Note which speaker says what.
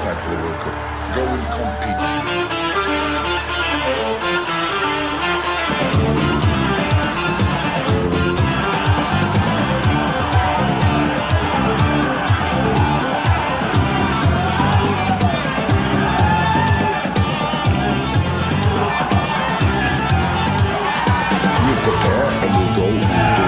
Speaker 1: qualified for the World Cup. Go and compete. We'll prepare and we'll go and do